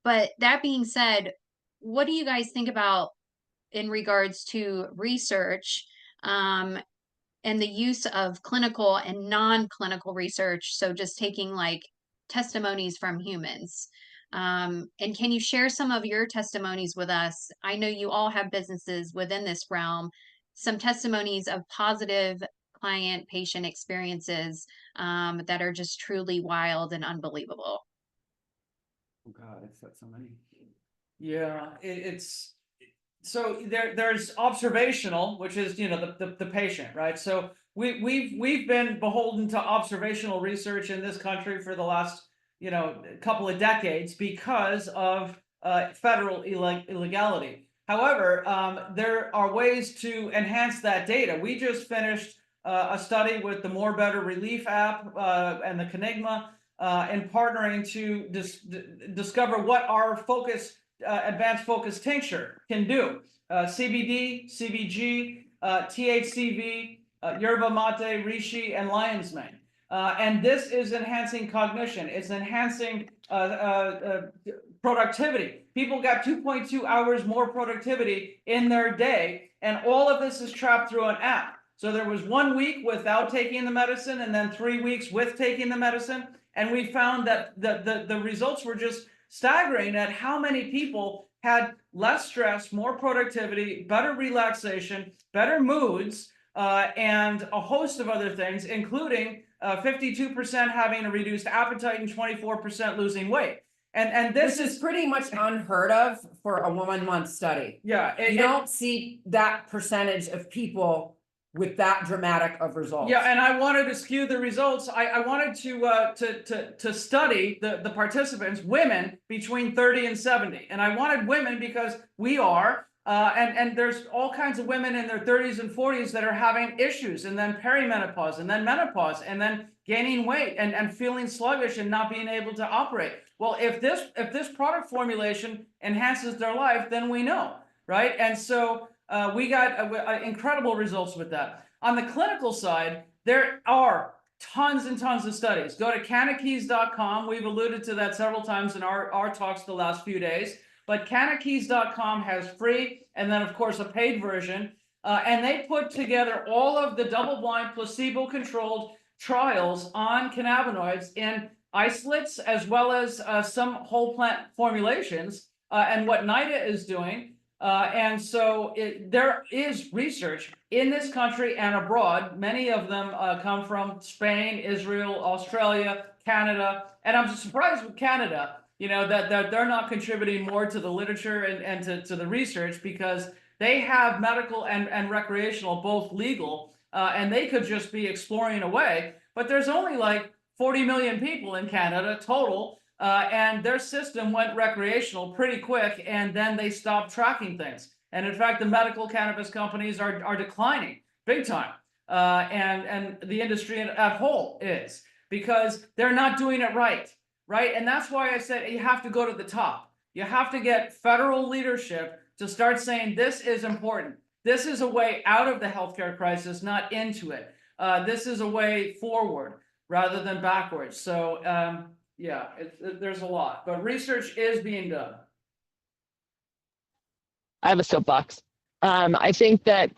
But that being said, what do you guys think about in regards to research and the use of clinical and non-clinical research? So just taking like testimonies from humans. And can you share some of your testimonies with us? I know you all have businesses within this realm, some testimonies of positive client patient experiences that are just truly wild and unbelievable. Oh God, I've said so many. Yeah, it's so there's observational, which is the patient, right? So we've been beholden to observational research in this country for the last couple of decades because of federal illegality. However, there are ways to enhance that data. We just finished a study with the More Better Relief app and the Kenigma and partnering to discover what our advanced focus tincture can do. CBD, CBG, THCV, yerba mate, reishi, and lion's mane. And this is enhancing cognition. It's enhancing productivity. People got 2.2 hours more productivity in their day, and all of this is trapped through an app. So there was 1 week without taking the medicine, and then 3 weeks with taking the medicine. And we found that the results were just staggering at how many people had less stress, more productivity, better relaxation, better moods, and a host of other things, including 52% having a reduced appetite and 24% losing weight. And this is pretty much unheard of for a 1 month study. Yeah, You don't see that percentage of people with that dramatic of results. Yeah, and I wanted to skew the results. I wanted to study the participants, women between 30 and 70. And I wanted women because we are, and there's all kinds of women in their 30s and 40s that are having issues, and then perimenopause, and then menopause, and then gaining weight and feeling sluggish and not being able to operate. Well, if this product formulation enhances their life, then we know, right? And so we got incredible results with that. On the clinical side, there are tons and tons of studies. Go to cannakeys.com. We've alluded to that several times in our talks the last few days. But cannakeys.com has free and then, of course, a paid version. And they put together all of the double-blind, placebo-controlled trials on cannabinoids in isolates as well as some whole plant formulations and what NIDA is doing. And so there is research in this country and abroad. Many of them come from Spain, Israel, Australia, Canada. And I'm surprised with Canada, that they're not contributing more to the literature and to the research, because they have medical and recreational both legal, and they could just be exploring away. But there's only like 40 million people in Canada total. And their system went recreational pretty quick, and then they stopped tracking things. And in fact, the medical cannabis companies are declining big time. And the industry at whole is, because they're not doing it right. And that's why I said you have to go to the top. You have to get federal leadership to start saying this is important. This is a way out of the healthcare crisis, not into it. This is a way forward rather than backwards. So, yeah, there's a lot, but research is being done. I have a soapbox. I think that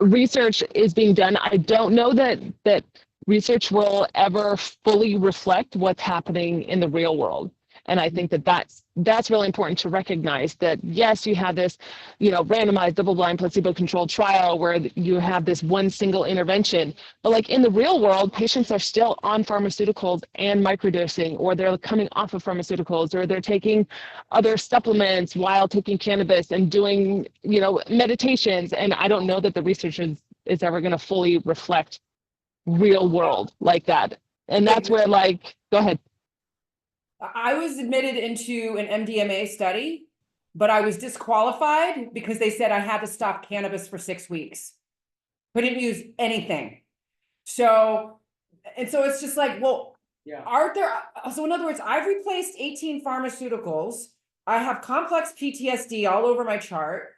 research is being done. I don't know that research will ever fully reflect what's happening in the real world. And I think that's really important to recognize that, yes, you have this, randomized double-blind placebo-controlled trial where you have this one single intervention, but like in the real world, patients are still on pharmaceuticals and microdosing, or they're coming off of pharmaceuticals, or they're taking other supplements while taking cannabis and doing, meditations. And I don't know that the research is ever going to fully reflect real world like that. And that's where like, go ahead. I was admitted into an MDMA study, but I was disqualified because they said I had to stop cannabis for 6 weeks. Couldn't use anything. So, and so it's just like, well, Yeah. aren't there, so in other words, I've replaced 18 pharmaceuticals. I have complex PTSD all over my chart.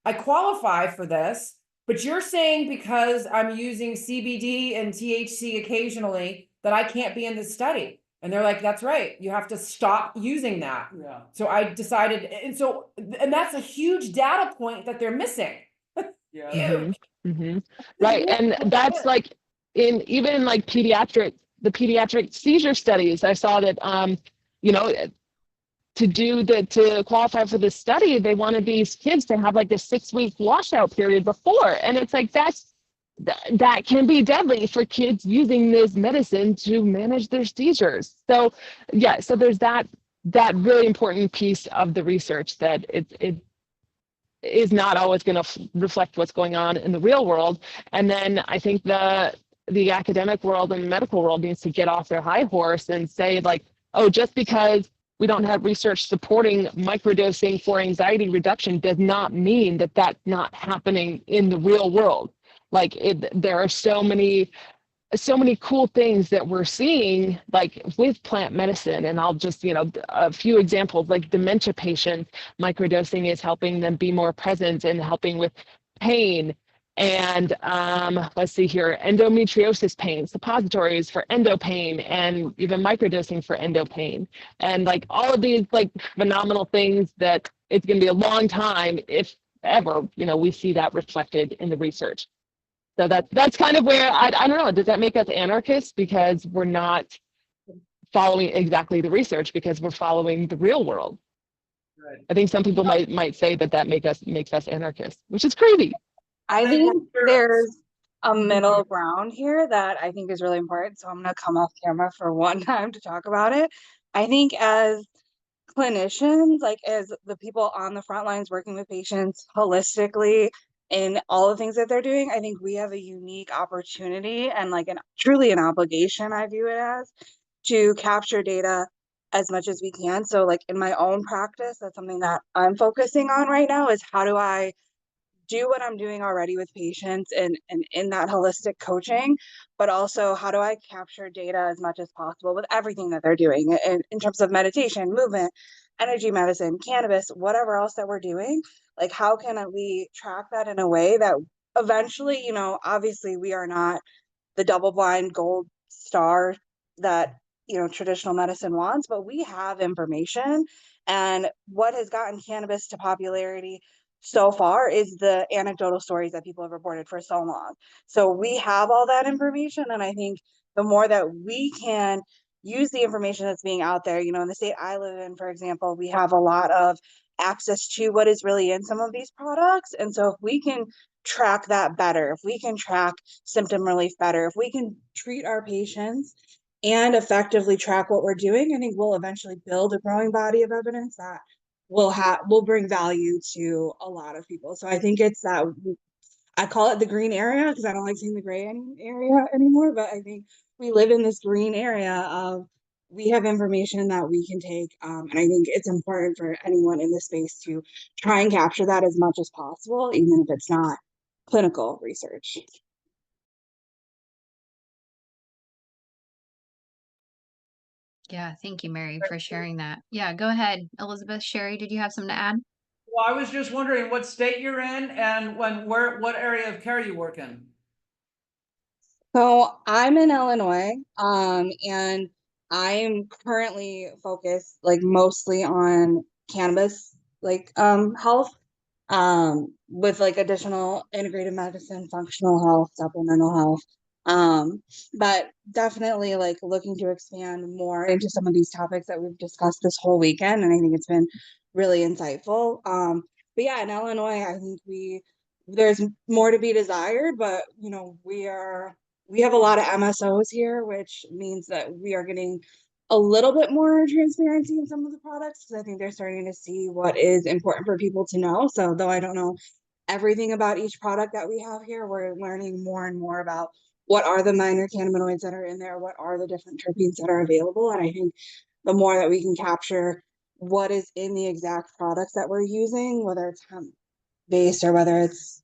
I qualify for this, but you're saying because I'm using CBD and THC occasionally that I can't be in this study. And they're like, that's right, you have to stop using that. Yeah. So I decided, and that's a huge data point that they're missing. Yeah. Huge. Mhm. Right. And that's like even in like the pediatric seizure studies, I saw that, you know, to qualify for this study, they wanted these kids to have like this 6-week washout period before. And it's like, that can be deadly for kids using this medicine to manage their seizures. So yeah, so there's that really important piece of the research that it is not always going to reflect what's going on in the real world. And then I think the academic world and the medical world needs to get off their high horse and say like, oh, just because we don't have research supporting microdosing for anxiety reduction does not mean that that's not happening in the real world. Like there are so many cool things that we're seeing like with plant medicine. And I'll just, a few examples, like dementia patients, microdosing is helping them be more present and helping with pain. And let's see here, endometriosis pain, suppositories for endo pain, and even microdosing for endo pain. And like all of these like phenomenal things that it's going to be a long time, if ever, we see that reflected in the research. So that's kind of where I don't know. Does that make us anarchists because we're not following exactly the research because we're following the real world? Right. I think some people might say that makes us anarchists, which is crazy. I think there's a middle ground here that I think is really important. So I'm going to come off camera for one time to talk about it. I think as clinicians, like as the people on the front lines working with patients holistically in all the things that they're doing, I think we have a unique opportunity and like truly an obligation, I view it as, to capture data as much as we can. So like in my own practice, that's something that I'm focusing on right now is how do I do what I'm doing already with patients and in that holistic coaching, but also how do I capture data as much as possible with everything that they're doing in terms of meditation, movement, energy medicine, cannabis, whatever else that we're doing. Like how can we track that in a way that eventually, obviously we are not the double blind gold star that, traditional medicine wants, but we have information. And what has gotten cannabis to popularity so far is the anecdotal stories that people have reported for so long. So we have all that information. And I think the more that we can use the information that's being out there, in the state I live in, for example, we have a lot of access to what is really in some of these products. And so if we can track that better, if we can track symptom relief better, if we can treat our patients and effectively track what we're doing, I think we'll eventually build a growing body of evidence that will bring value to a lot of people. So I think it's that I call it the green area because I don't like saying the gray area anymore, but I think we live in this green area of we have information that we can take. And I think it's important for anyone in this space to try and capture that as much as possible, even if it's not clinical research. Yeah, thank you, Mary, for sharing that. Yeah, go ahead, Elizabeth. Sherry, did you have something to add? Well, I was just wondering what state you're in and what area of care you work in. So I'm in Illinois, and I'm currently focused like mostly on cannabis, like health, with like additional integrated medicine, functional health, supplemental health. But definitely like looking to expand more into some of these topics that we've discussed this whole weekend, and I think it's been really insightful. But yeah, in Illinois, I think there's more to be desired, but we have a lot of MSOs here, which means that we are getting a little bit more transparency in some of the products because I think they're starting to see what is important for people to know. So though I don't know everything about each product that we have here, we're learning more and more about what are the minor cannabinoids that are in there, what are the different terpenes that are available. And I think the more that we can capture what is in the exact products that we're using, whether it's hemp based or whether it's,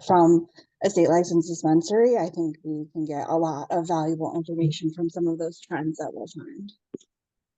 from a state licensed dispensary, I think we can get a lot of valuable information from some of those trends that we'll find.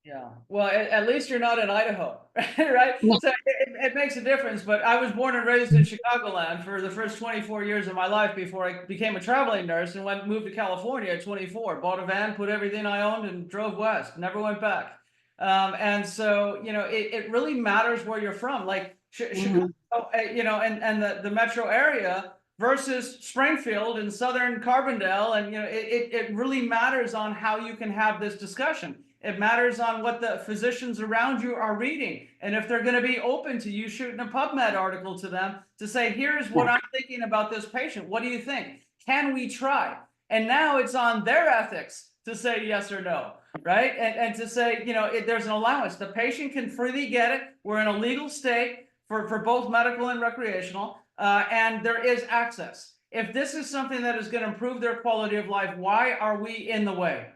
Yeah, well, at least you're not in Idaho, right? No. So it makes a difference. But I was born and raised in Chicagoland for the first 24 years of my life before I became a traveling nurse and moved to California at 24. Bought a van, put everything I owned, and drove west. Never went back. And so it really matters where you're from. Like Chicago, and the metro area versus Springfield and Southern Carbondale, and it really matters on how you can have this discussion. It matters on what the physicians around you are reading. And if they're going to be open to you shooting a PubMed article to them to say, here's what I'm thinking about this patient. What do you think? Can we try? And now it's on their ethics to say yes or no, right? And to say, there's an allowance. The patient can freely get it. We're in a legal state for both medical and recreational, and there is access. If this is something that is going to improve their quality of life, why are we in the way?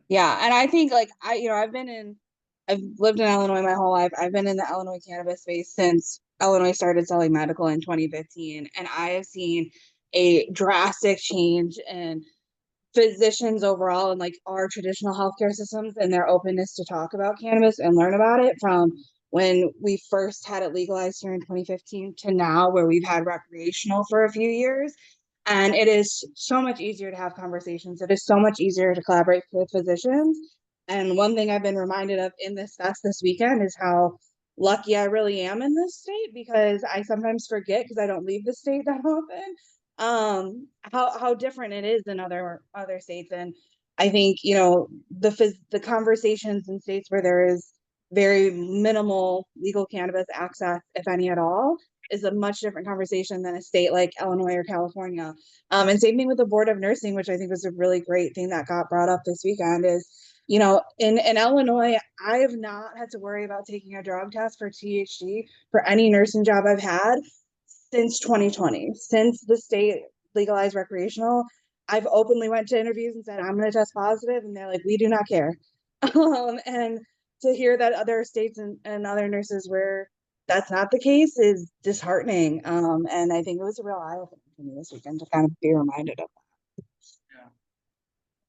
Yeah, and I think I've lived in Illinois my whole life. I've been in the Illinois cannabis space since Illinois started selling medical in 2015, and I have seen a drastic change in physicians overall and like our traditional healthcare systems and their openness to talk about cannabis and learn about it from when we first had it legalized here in 2015 to now, where we've had recreational for a few years. And it is so much easier to have conversations. It is so much easier to collaborate with physicians. And one thing I've been reminded of in this fest this weekend is how lucky I really am in this state, because I sometimes forget, because I don't leave the state that often, how different it is than other states. And I think, the conversations in states where there is very minimal legal cannabis access, if any at all, is a much different conversation than a state like Illinois or California. And same thing with the Board of Nursing, which I think was a really great thing that got brought up this weekend is, in Illinois, I have not had to worry about taking a drug test for THC for any nursing job I've had since 2020. Since the state legalized recreational, I've openly went to interviews and said, I'm going to test positive. And they're like, we do not care. And to hear that other states and other nurses where that's not the case is disheartening. And I think it was a real eye-opener for me this weekend to kind of be reminded of that.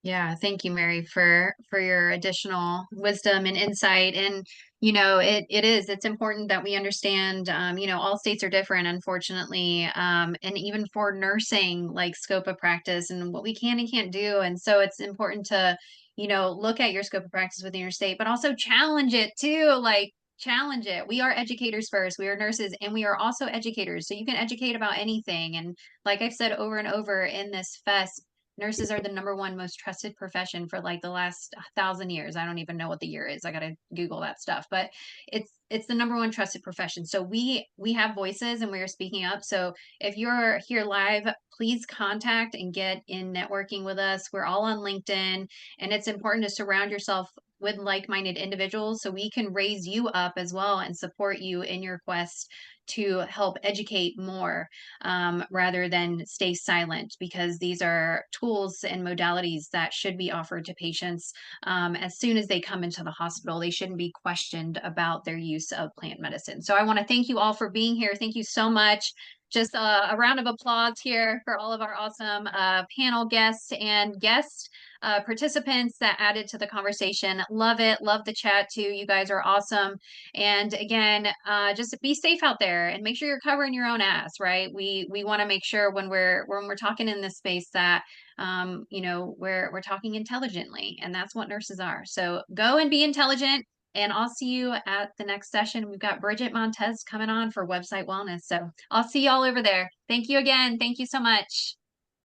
Yeah, thank you, Mary, for your additional wisdom and insight. And it's important that we understand. All states are different, unfortunately, and even for nursing, like scope of practice and what we can and can't do. And so it's important to look at your scope of practice within your state, but also challenge it too. Like challenge it. We are educators first. We are nurses, and we are also educators. So you can educate about anything. And like I've said over and over in this fest, nurses are the number one most trusted profession for like the last 1,000 years. I don't even know what the year is. I gotta Google that stuff, but it's the number one trusted profession. So we have voices and we are speaking up. So if you're here live, please contact and get in networking with us. We're all on LinkedIn, and it's important to surround yourself with like-minded individuals so we can raise you up as well and support you in your quest to help educate more, rather than stay silent, because these are tools and modalities that should be offered to patients as soon as they come into the hospital. They shouldn't be questioned about their use of plant medicine. So I want to thank you all for being here. Thank you so much. Just a round of applause here for all of our awesome panel guests and guests. Participants that added to the conversation. Love it. Love the chat too. You guys are awesome. And again, just be safe out there and make sure you're covering your own ass, right? We want to make sure when we're talking in this space that we're talking intelligently, and that's what nurses are. So go and be intelligent. And I'll see you at the next session. We've got Bridget Montez coming on for Website Wellness. So I'll see y'all over there. Thank you again. Thank you so much.